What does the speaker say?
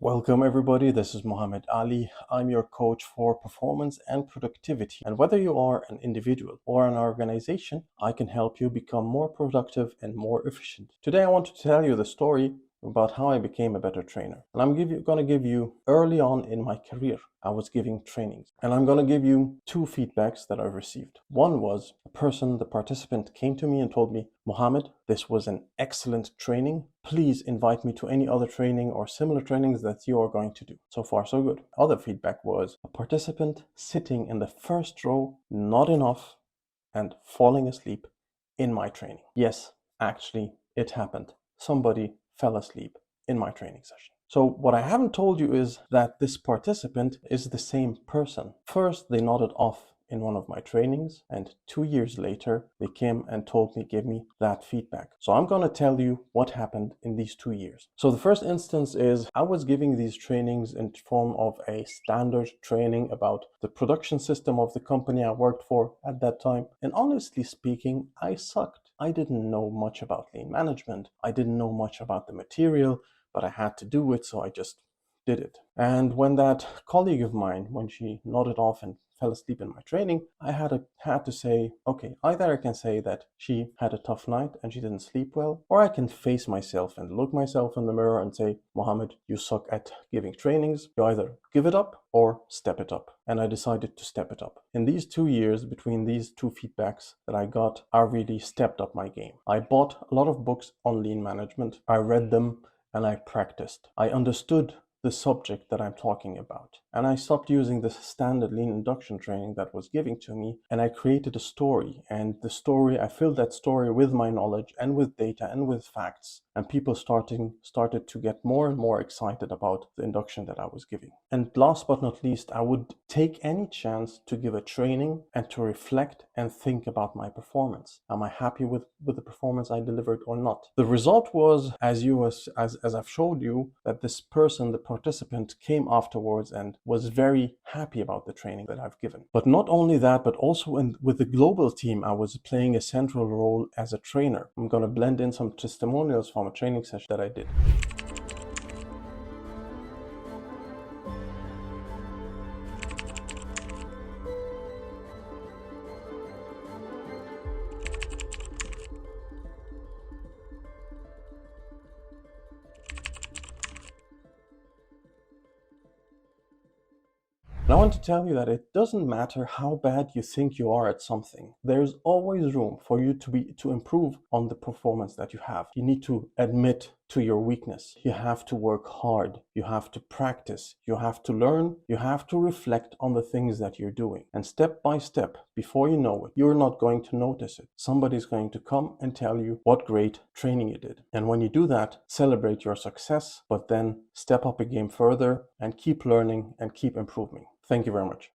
Welcome everybody, this is Mohammed Ali. I'm your coach for performance and productivity. And whether you are an individual or an organization, I can help you become more productive and more efficient. Today I want to tell you the story about how I became a better trainer. And I'm going to give you early on in my career, I was giving trainings. And I'm going to give you two feedbacks that I've received. One was the participant came to me and told me, Mohammed, this was an excellent training. Please invite me to any other training or similar trainings that you are going to do. So far, so good. Other feedback was a participant sitting in the first row, nodding off and falling asleep in my training. Yes, actually, it happened. Somebody fell asleep in my training session. So what I haven't told you is that this participant is the same person. First, they nodded off in one of my trainings, and 2 years later, they came and gave me that feedback. So I'm going to tell you what happened in these 2 years. So the first instance is I was giving these trainings in form of a standard training about the production system of the company I worked for at that time. And honestly speaking, I sucked. I didn't know much about lean management. I didn't know much about the material, but I had to do it, so I just did it. And when that colleague of mine, when she nodded off and fell asleep in my training, I had to say, okay, either I can say that she had a tough night and she didn't sleep well, or I can face myself and look myself in the mirror and say, Mohammed, you suck at giving trainings. You either give it up or step it up. And I decided to step it up. In these 2 years, between these two feedbacks that I got, I really stepped up my game. I bought a lot of books on lean management. I read them and I practiced. I understood the subject that I'm talking about. And I stopped using the standard lean induction training that was given to me, and I created a story. And I filled that story with my knowledge and with data and with facts. And people started to get more and more excited about the induction that I was giving. And last but not least, I would take any chance to give a training and to reflect and think about my performance. Am I happy with the performance I delivered or not? The result was, as I've showed you, that this person, the participant, came afterwards and was very happy about the training that I've given. But not only that, but also with the global team, I was playing a central role as a trainer. I'm going to blend in some testimonials from a training session that I did. And I want to tell you that it doesn't matter how bad you think you are at something. There's always room for you to improve on the performance that you have. You need to admit to your weakness. You have to work hard. You have to practice. You have to learn. You have to reflect on the things that you're doing. And step by step, before you know it, you're not going to notice it. Somebody's going to come and tell you what great training you did. And when you do that, celebrate your success, but then step up a game further and keep learning and keep improving. Thank you very much.